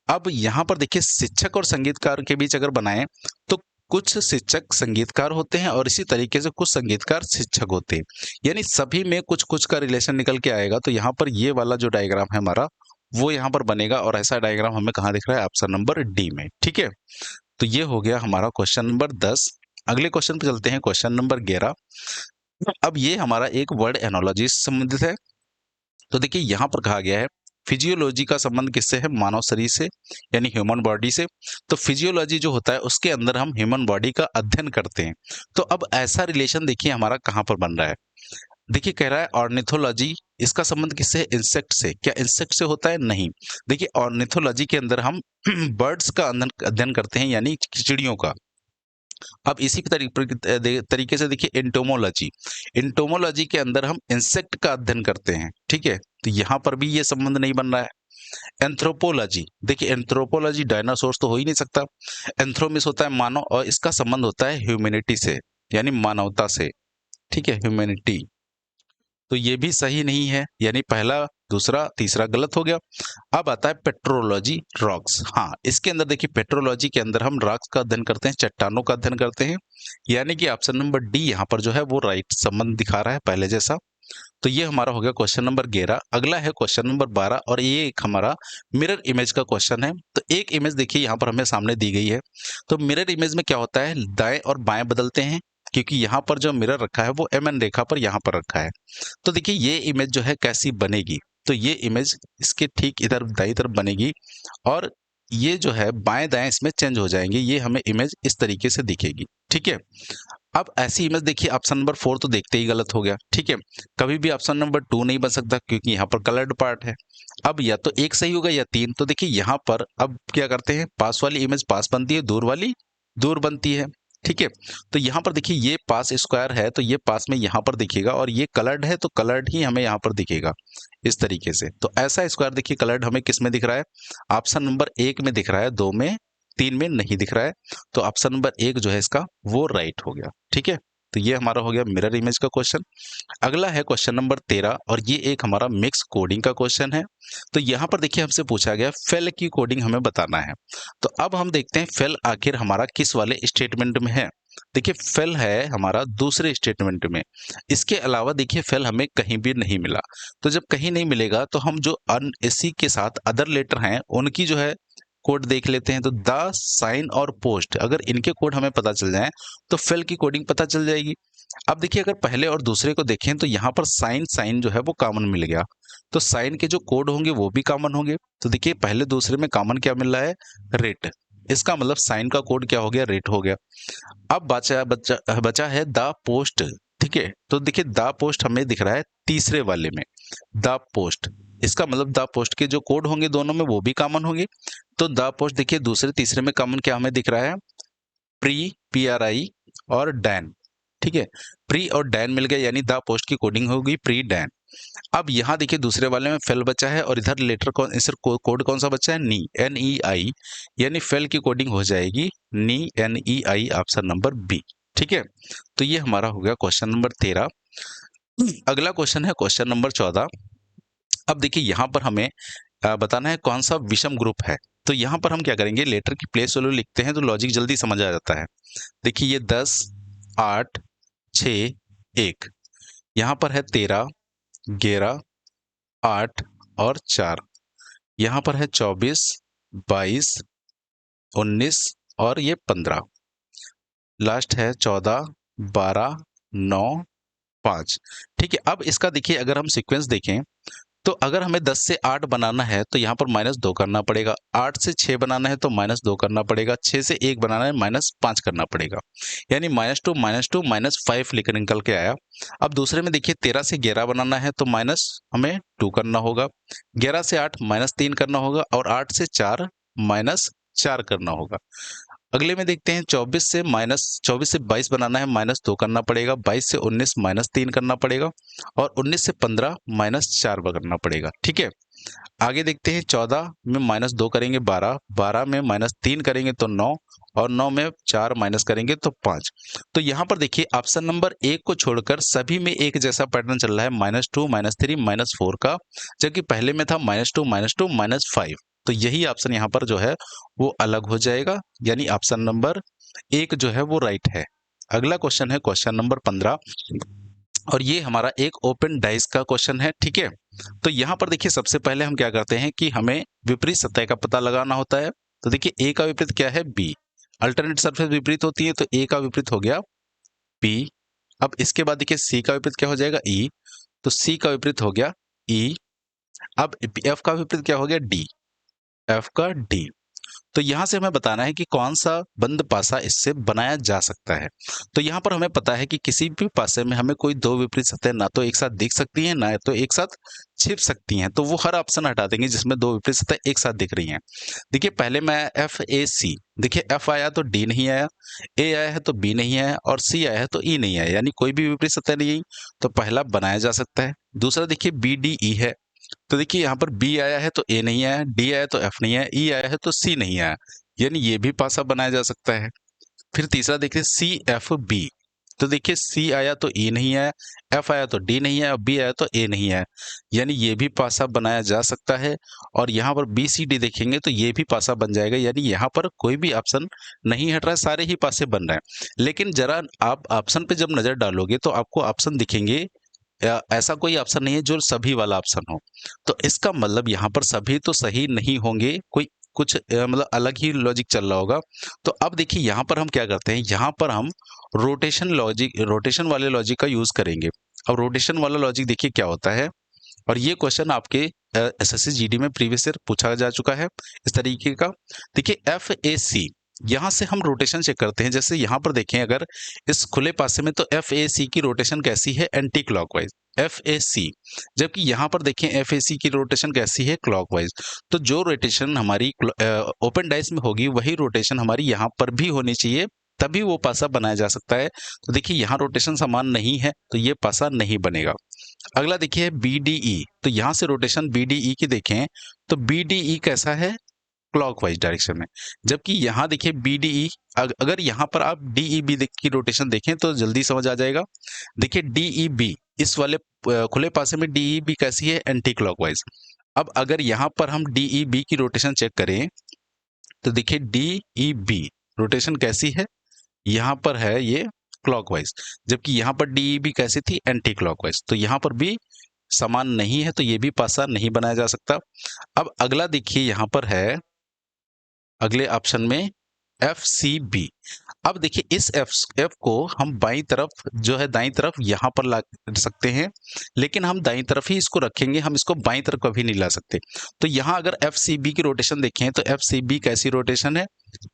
अब यहाँ पर देखिए शिक्षक और संगीतकार के बीच अगर बनाएं तो कुछ शिक्षक संगीतकार होते हैं और इसी तरीके से कुछ संगीतकार शिक्षक होते हैं, यानी सभी में कुछ कुछ का रिलेशन निकल के आएगा। तो यहाँ पर ये वाला जो डायग्राम है हमारा वो यहाँ पर बनेगा, और ऐसा डायग्राम हमें कहाँ दिख रहा है, ऑप्शन नंबर डी में। ठीक है, तो ये हो गया हमारा क्वेश्चन नंबर 10। अगले क्वेश्चन पे चलते हैं, क्वेश्चन नंबर 11। अब ये हमारा एक वर्ड एनोलॉजी से संबंधित है। तो देखिए यहाँ पर कहा गया है फिजियोलॉजी का संबंध किससे है, मानव शरीर से, यानी ह्यूमन बॉडी से। तो फिजियोलॉजी जो होता है उसके अंदर हम ह्यूमन बॉडी का अध्ययन करते हैं। तो अब ऐसा रिलेशन देखिए हमारा कहाँ पर बन रहा है। देखिए कह रहा है ऑर्निथोलॉजी, इसका संबंध किससे है, इंसेक्ट से। क्या इंसेक्ट से होता है, नहीं। देखिए ऑर्निथोलॉजी के अंदर हम बर्ड्स का अध्ययन करते हैं, यानी चिड़ियों का। अब इसी तरीके से देखिए एंटोमोलॉजी, एंटोमोलॉजी के अंदर हम इंसेक्ट का अध्ययन करते हैं। ठीक है, तो यहाँ पर भी ये संबंध नहीं बन रहा है। एंथ्रोपोलॉजी, देखिए एंथ्रोपोलॉजी डायनासोर्स तो हो ही नहीं सकता। एंथ्रोमिस होता है मानव, और इसका संबंध होता है ह्यूमैनिटी से, यानी मानवता से। ठीक है, ह्यूमैनिटी, तो ये भी सही नहीं है, यानी पहला दूसरा तीसरा गलत हो गया। अब आता है पेट्रोलॉजी, रॉक्स। हाँ, इसके अंदर देखिए पेट्रोलॉजी के अंदर हम रॉक्स का अध्ययन करते हैं, चट्टानों का अध्ययन करते हैं, यानी कि ऑप्शन नंबर डी यहाँ पर जो है वो राइट संबंध दिखा रहा है पहले जैसा। तो ये हमारा हो गया क्वेश्चन नंबर 11। अगला है क्वेश्चन नंबर 12, और ये एक हमारा मिरर इमेज का क्वेश्चन है। तो एक इमेज देखिए यहाँ पर हमें सामने दी गई है। तो मिरर इमेज में क्या होता है, दाएं और बाएं बदलते हैं, क्योंकि यहाँ पर जो मिरर रखा है वो एम एन रेखा पर यहाँ पर रखा है। तो देखिए ये इमेज जो है कैसी बनेगी, तो ये इमेज इसके ठीक इधर दाईं तरफ बनेगी, और ये जो है बाएं दाएं इसमें चेंज हो जाएंगे, ये हमें इमेज इस तरीके से दिखेगी। ठीक है, अब ऐसी इमेज देखिए ऑप्शन नंबर 4 तो देखते ही गलत हो गया। ठीक है, कभी भी ऑप्शन नंबर 2 नहीं बन सकता, क्योंकि यहाँ पर कलर्ड पार्ट है। अब या तो एक सही होगा या 3। तो देखिए यहाँ पर अब क्या करते हैं, पास वाली इमेज पास बनती है, दूर वाली दूर बनती है। ठीक है, तो यहाँ पर देखिए ये पास स्क्वायर है तो ये पास में यहाँ पर दिखेगा, और ये कलर्ड है तो कलर्ड ही हमें यहाँ पर दिखेगा इस तरीके से। तो ऐसा स्क्वायर देखिए कलर्ड हमें किस में दिख रहा है, ऑप्शन नंबर 1 में दिख रहा है, 2 में, 3 में नहीं दिख रहा है। तो ऑप्शन नंबर 1 जो है इसका वो राइट हो गया। ठीक है, तो ये हमारा हो गया मिरर इमेज का क्वेश्चन। अगला है क्वेश्चन नंबर 13, और ये एक हमारा मिक्स कोडिंग का क्वेश्चन है। तो यहाँ पर देखिए हमसे पूछा गया फेल की कोडिंग हमें बताना है। तो अब हम देखते हैं फेल आखिर हमारा किस वाले स्टेटमेंट में है। देखिए फेल है हमारा दूसरे स्टेटमेंट में। इसके अलावा देखिए फेल हमें कहीं भी नहीं मिला। तो जब कहीं नहीं मिलेगा तो हम जो इसी के साथ अदर लेटर हैं उनकी जो है कोड देख लेते हैं। तो द, साइन और पोस्ट, अगर इनके कोड हमें पता चल जाए तो फेल की कोडिंग पता चल जाएगी। अब देखिए अगर पहले और दूसरे को देखें तो यहाँ पर साइन साइन जो है वो कॉमन मिल गया, तो साइन के जो कोड होंगे वो भी कॉमन होंगे। तो देखिए पहले दूसरे में कॉमन क्या मिल रहा है, रेट। इसका मतलब साइन का कोड क्या हो गया, रेट हो गया। अब बचा है द पोस्ट। ठीक है, तो देखिए द पोस्ट हमें दिख रहा है तीसरे वाले में, द पोस्ट। इसका मतलब द पोस्ट के जो कोड होंगे दोनों में वो भी कॉमन होंगे। तो द पोस्ट देखिए दूसरे तीसरे में कॉमन क्या हमें दिख रहा है, प्री, PRI और डैन। ठीक है, प्री और डैन मिल गया, यानी द पोस्ट की कोडिंग होगी प्री डैन। अब यहाँ देखिए दूसरे वाले में फेल बचा है, और इधर लेटर कौन, इस कोड कौन सा बचा है, नी, NEI, यानी फेल की कोडिंग हो जाएगी नी, NEI, ऑप्शन नंबर बी। ठीक है, तो ये हमारा हो गया क्वेश्चन नंबर 13। अगला क्वेश्चन है क्वेश्चन नंबर 14। अब देखिए यहाँ पर हमें बताना है कौन सा विषम ग्रुप है। तो यहाँ पर हम क्या करेंगे, लेटर की प्लेस वैल्यू लिखते हैं तो लॉजिक जल्दी समझ आ जाता है। देखिए ये 10, 8, 6, 1, यहाँ पर है 13, 11, 8 और 4, यहाँ पर है 24, 22, 19 और ये 15, लास्ट है 14, 12, 9, 5। ठीक है, अब इसका देखिए अगर हम सीक्वेंस देखें तो अगर हमें 10 से 8 बनाना है तो यहाँ पर -2 करना पड़ेगा, 8 से 6 बनाना है तो -2 करना पड़ेगा, 6 से 1 बनाना है -5 करना पड़ेगा, यानी -2, -2, -5 लेकर निकल के आया। अब दूसरे में देखिए 13 से 11 बनाना है तो हमें 2 करना होगा, 11 से 8 -3 करना होगा, और 8 से 4 -4 करना होगा। अगले में देखते हैं 24 से 22 बनाना है, -2 करना पड़ेगा। 22 से 19 -3 करना पड़ेगा और 19 से 15 -4 करना पड़ेगा। ठीक है, आगे देखते हैं 14 में -2 करेंगे 12, 12 में -3 करेंगे तो 9 और 9 में 4 माइनस करेंगे तो 5। तो यहाँ पर देखिए ऑप्शन नंबर 1 को छोड़कर सभी में एक जैसा पैटर्न चल रहा है, -2, -3, -4 का, जबकि पहले में था -2, -2, -5। तो यही ऑप्शन यहाँ पर जो है वो अलग हो जाएगा, यानी ऑप्शन नंबर 1 जो है वो राइट है। अगला क्वेश्चन है क्वेश्चन नंबर 15 और ये हमारा एक ओपन डाइस का क्वेश्चन है। ठीक है, तो यहाँ पर देखिए सबसे पहले हम क्या करते हैं कि हमें विपरीत सतह का पता लगाना होता है। तो देखिए ए का विपरीत क्या है, बी। अल्टरनेट सरफेस विपरीत होती है तो ए का विपरीत हो गया पी। अब इसके बाद देखिए सी का विपरीत क्या हो जाएगा, ई। तो सी का विपरीत हो गया ई। अब एफ का विपरीत क्या हो गया, डी। एफ का डी। तो यहाँ से हमें बताना है कि कौन सा बंद पासा इससे बनाया जा सकता है। तो यहाँ पर हमें पता है कि किसी भी पासे में हमें कोई दो विपरीत सतह ना तो एक साथ दिख सकती हैं, ना तो एक साथ छिप सकती हैं। तो वो हर ऑप्शन हटा देंगे जिसमें दो विपरीत सतह एक साथ दिख रही हैं। देखिए पहले में एफ ए सी, देखिए एफ आया तो डी नहीं आया, ए आया है तो बी नहीं आया और सी आया है तो ई नहीं आया, यानी कोई भी विपरीत सतह नहीं आई, तो पहला बनाया जा सकता है। दूसरा देखिए बी डी ई है, तो देखिए यहाँ पर बी आया है तो ए नहीं आया, डी आया तो एफ नहीं आया, ई आया है तो सी नहीं आया, यानी ये भी पासा बनाया जा सकता है। फिर तीसरा देखिए सी एफ बी, तो देखिए सी आया तो ई नहीं आया, एफ आया तो डी नहीं आया, बी आया तो ए नहीं आया, यानी ये भी पासा बनाया जा सकता है। और यहाँ पर बी सी डी देखेंगे तो ये भी पासा बन जाएगा, यानी यहाँ पर कोई भी ऑप्शन नहीं हट रहा है, सारे ही पासे बन रहे हैं। लेकिन जरा आप ऑप्शन पे जब नजर डालोगे तो आपको ऑप्शन दिखेंगे, ऐसा कोई ऑप्शन नहीं है जो सभी वाला ऑप्शन हो। तो इसका मतलब यहाँ पर सभी तो सही नहीं होंगे, कोई कुछ मतलब अलग ही लॉजिक चल रहा होगा। तो अब देखिए यहाँ पर हम क्या करते हैं, यहाँ पर हम रोटेशन वाले लॉजिक का यूज करेंगे। अब रोटेशन वाला लॉजिक देखिए क्या होता है, और ये क्वेश्चन आपके एसएससी जीडी में प्रीवियस ईयर पूछा जा चुका है इस तरीके का। देखिए एफ ए सी, यहाँ से हम रोटेशन चेक करते हैं। जैसे यहाँ पर देखें अगर इस खुले पासे में, तो एफ ए सी की रोटेशन कैसी है, एंटी क्लॉकवाइज एफ ए सी, जबकि यहाँ पर देखें एफ ए सी की रोटेशन कैसी है, क्लॉकवाइज। तो जो रोटेशन हमारी ओपन डाइस में होगी वही रोटेशन हमारी यहाँ पर भी होनी चाहिए, तभी वो पासा बनाया जा सकता है। तो देखिए यहाँ रोटेशन समान नहीं है तो ये पासा नहीं बनेगा। अगला देखिए BDE, तो यहाँ से रोटेशन BDE की देखें तो BDE कैसा है, क्लॉकवाइज डायरेक्शन में, जबकि यहाँ देखिए BDE, अगर यहाँ पर आप DEB की रोटेशन देखें तो जल्दी समझ आ जाएगा। देखिए DEB, इस वाले खुले पासे में DEB कैसी है, एंटी क्लॉकवाइज। अब अगर यहाँ पर हम DEB की रोटेशन चेक करें तो देखिए DEB रोटेशन कैसी है, यहाँ पर है ये क्लॉकवाइज, जबकि यहाँ पर DEB कैसी थी, एंटी क्लॉकवाइज। तो यहाँ पर भी समान नहीं है तो ये भी पासा नहीं बनाया जा सकता। अब अगला देखिए यहाँ पर है अगले ऑप्शन में FCB। अब देखिए इस एफ को हम बाई तरफ जो है दाई तरफ यहाँ पर ला सकते हैं, लेकिन हम दाई तरफ ही इसको रखेंगे, हम इसको बाई तरफ कभी नहीं ला सकते। तो यहाँ अगर FCB की रोटेशन देखें तो FCB कैसी रोटेशन है,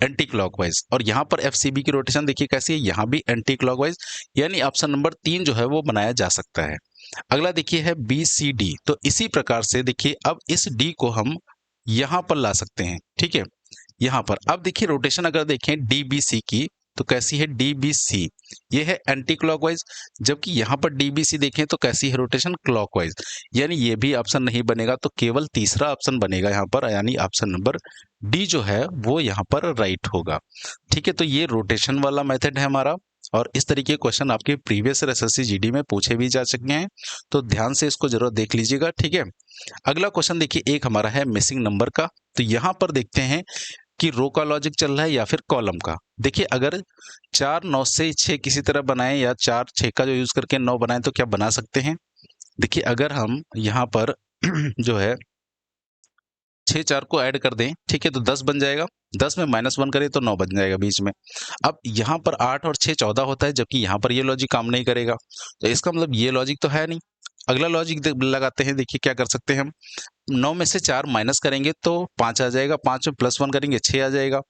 एंटी क्लॉकवाइज। और यहाँ पर FCB की रोटेशन देखिए कैसी है, यहाँ भी एंटी क्लॉकवाइज, यानी ऑप्शन नंबर 3 जो है वो बनाया जा सकता है। अगला देखिए है BCD, तो इसी प्रकार से देखिए अब इस D को हम यहाँ पर ला सकते हैं। ठीक है, यहाँ पर अब देखिए रोटेशन अगर देखें DBC की तो कैसी है, DBC ये है एंटी क्लॉकवाइज, जबकि यहाँ पर DBC देखें तो कैसी है रोटेशन, क्लॉकवाइज, यानी ये भी ऑप्शन नहीं बनेगा। तो केवल तीसरा ऑप्शन बनेगा यहाँ पर, यानी ऑप्शन नंबर डी जो है वो यहाँ पर राइट होगा। ठीक है, तो ये रोटेशन वाला मेथड है हमारा, और इस तरीके के क्वेश्चन आपके प्रीवियस एसएससी जीडी में पूछे भी जा चुके हैं, तो ध्यान से इसको जरूर देख लीजिएगा। ठीक है, अगला क्वेश्चन देखिए एक हमारा है मिसिंग नंबर का। तो यहाँ पर देखते हैं कि रो का लॉजिक चल रहा है या फिर कॉलम का। देखिए अगर 4 9 से 6 किसी तरह बनाएं या 4 6 का जो यूज करके 9 बनाएं तो क्या बना सकते हैं। देखिए अगर हम यहाँ पर जो है 6 4 को ऐड कर दें, ठीक है, तो 10 बन जाएगा। 10 में -1 करें तो 9 बन जाएगा बीच में। अब यहाँ पर 8 और 6 14 होता है, जबकि यहाँ पर ये लॉजिक काम नहीं करेगा, तो इसका मतलब ये लॉजिक तो है नहीं। अगला लॉजिक लगाते हैं, देखिए क्या कर सकते हैं हम। 9 में से 4 माइनस करेंगे तो 5 आ जाएगा, 5 में +1 करेंगे 6 आ जाएगा।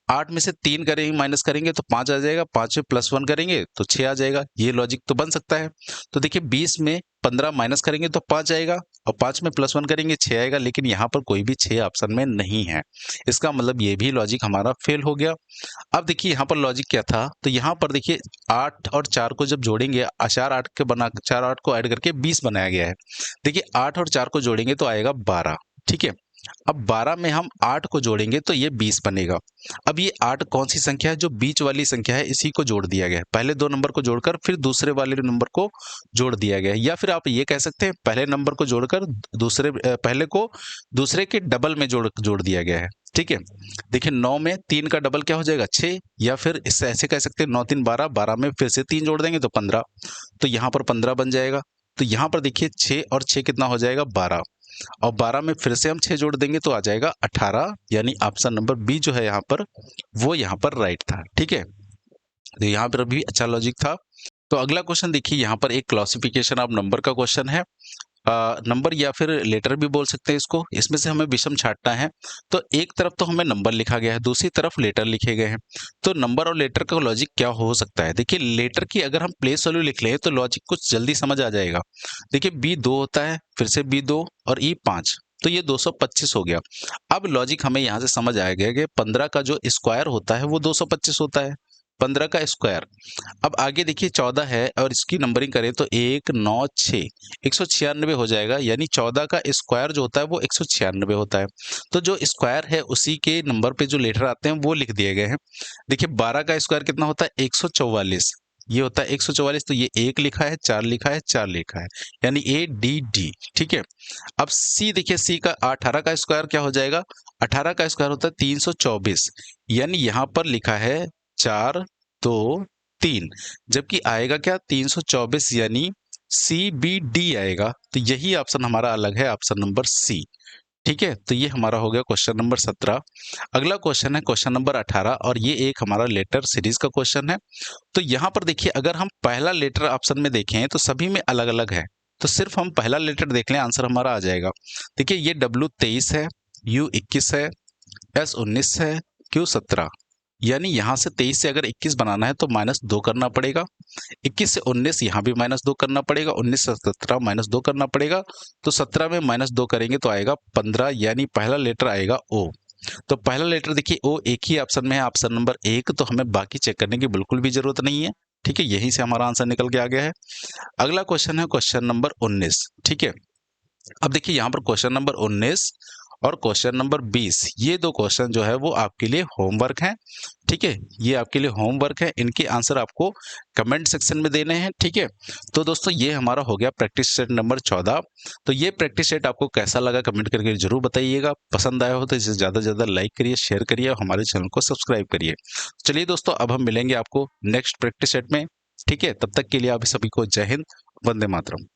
8 में से 3 करेंगे माइनस करेंगे तो 5 आ जाएगा, 5 में +1 करेंगे तो 6 आ जाएगा। ये लॉजिक तो बन सकता है। तो देखिए 20 में 15 माइनस करेंगे तो 5 आएगा और 5 में +1 करेंगे 6 आएगा, लेकिन यहाँ पर कोई भी 6 ऑप्शन में नहीं है। इसका मतलब ये भी लॉजिक हमारा फेल हो गया। अब देखिए यहाँ पर लॉजिक क्या था, तो यहाँ पर देखिए 8 और 4 को जब जोड़ेंगे, 4 8 को ऐड करके 20 बनाया गया है। देखिए 8 और 4 को जोड़ेंगे तो आएगा 12, ठीक है। अब 12 में हम 8 को जोड़ेंगे तो ये 20 बनेगा। अब ये 8 कौन सी संख्या है, जो बीच वाली संख्या है, इसी को जोड़ दिया गया है। पहले 2 नंबर को जोड़कर फिर दूसरे वाले नंबर को जोड़ दिया गया है, या फिर आप ये कह सकते हैं पहले नंबर को जोड़कर पहले को दूसरे के डबल में जोड़ दिया गया है, ठीक है। देखिए 9 में 3 का डबल क्या हो जाएगा 6, या फिर इससे ऐसे कह सकते हैं 9 3 12, 12 में फिर से 3 जोड़ देंगे तो 15, तो यहाँ पर 15 बन जाएगा। तो यहाँ पर देखिए 6 और 6 कितना हो जाएगा 12, और 12 में फिर से हम 6 जोड़ देंगे तो आ जाएगा 18, यानी ऑप्शन नंबर बी जो है यहाँ पर, वो यहाँ पर राइट था, ठीक है। तो यहाँ पर भी अच्छा लॉजिक था। तो अगला क्वेश्चन देखिए, यहाँ पर एक क्लासिफिकेशन ऑफ नंबर का क्वेश्चन है। नंबर या फिर लेटर भी बोल सकते हैं इसको, इसमें से हमें विषम छांटना है। तो एक तरफ तो हमें नंबर लिखा गया है, दूसरी तरफ लेटर लिखे गए हैं। तो नंबर और लेटर का लॉजिक क्या हो सकता है? देखिए लेटर की अगर हम प्लेस वैल्यू लिख लें तो लॉजिक कुछ जल्दी समझ आ जाएगा। देखिए बी 2 होता है, फिर से बी 2 और ई 5, तो ये 225 हो गया। अब लॉजिक हमें यहाँ से समझ आ गया कि 15 का जो स्क्वायर होता है वो 225 होता है, 15 का स्क्वायर। अब आगे देखिए 14 है और इसकी नंबरिंग करें तो 1 9 6, 196 हो जाएगा, यानी 14 का स्क्वायर जो होता है वो 196 होता है। तो जो स्क्वायर है उसी के नंबर पे जो लेटर आते हैं वो लिख दिए गए हैं। देखिए 12 का स्क्वायर कितना होता है 144, ये होता है 144, तो ये 1 लिखा है 4 लिखा है 4 लिखा है, यानी ए डी डी, ठीक है। अब सी देखिए, सी का 18 का स्क्वायर क्या हो जाएगा, 18 का स्क्वायर होता है 324, यानी यहाँ पर लिखा है 4 2 3, जबकि आएगा क्या 324, यानी सी बी डी आएगा। तो यही ऑप्शन हमारा अलग है, ऑप्शन नंबर सी, ठीक है। तो ये हमारा हो गया क्वेश्चन नंबर 17। अगला क्वेश्चन है क्वेश्चन नंबर 18, और ये एक हमारा लेटर सीरीज का क्वेश्चन है। तो यहाँ पर देखिए अगर हम पहला लेटर ऑप्शन में देखें तो सभी में अलग अलग है, तो सिर्फ हम पहला लेटर देख लें, आंसर हमारा आ जाएगा। देखिए ये W 23 है, U 21 है, S 19 है, Q 17, यानी यहाँ से 23 से अगर 21 बनाना है तो -2 करना पड़ेगा, 21 से 19 यहाँ भी -2 करना पड़ेगा, 19 से 17 -2 करना पड़ेगा, तो 17 में -2 करेंगे तो आएगा 15, यानी पहला लेटर आएगा O। तो पहला लेटर देखिए O एक ही ऑप्शन में है, ऑप्शन नंबर 1, तो हमें बाकी चेक करने की बिल्कुल भी जरूरत नहीं है, ठीक है। यहीं से हमारा आंसर निकल के आ गया है। अगला क्वेश्चन है क्वेश्चन नंबर 19, ठीक है। अब देखिए यहाँ पर क्वेश्चन नंबर 19 और क्वेश्चन नंबर 20, ये दो क्वेश्चन जो है वो आपके लिए होमवर्क हैं, ठीक है। ये आपके लिए होमवर्क है, इनके आंसर आपको कमेंट सेक्शन में देने हैं, ठीक है। तो दोस्तों ये हमारा हो गया प्रैक्टिस सेट नंबर 14। तो ये प्रैक्टिस सेट आपको कैसा लगा कमेंट करके जरूर बताइएगा। पसंद आया हो तो इसे ज़्यादा से ज़्यादा लाइक करिए, शेयर करिए और हमारे चैनल को सब्सक्राइब करिए। चलिए दोस्तों, अब हम मिलेंगे आपको नेक्स्ट प्रैक्टिस सेट में, ठीक है। तब तक के लिए आप सभी को जय हिंद, वंदे मातरम।